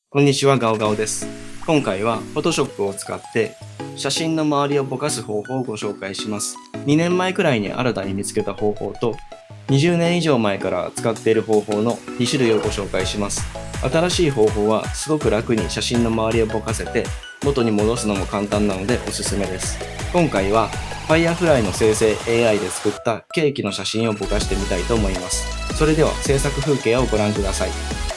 こんにちは、ガオガオです。今回は Photoshop を使って写真の周りをぼかす方法をご紹介します。2年前くらいに新たに見つけた方法と20年以上前から使っている方法の2種類をご紹介します。新しい方法はすごく楽に写真の周りをぼかせて元に戻すのも簡単なのでおすすめです。今回は Firefly の生成 AI で作ったケーキの写真をぼかしてみたいと思います。それでは制作風景をご覧ください。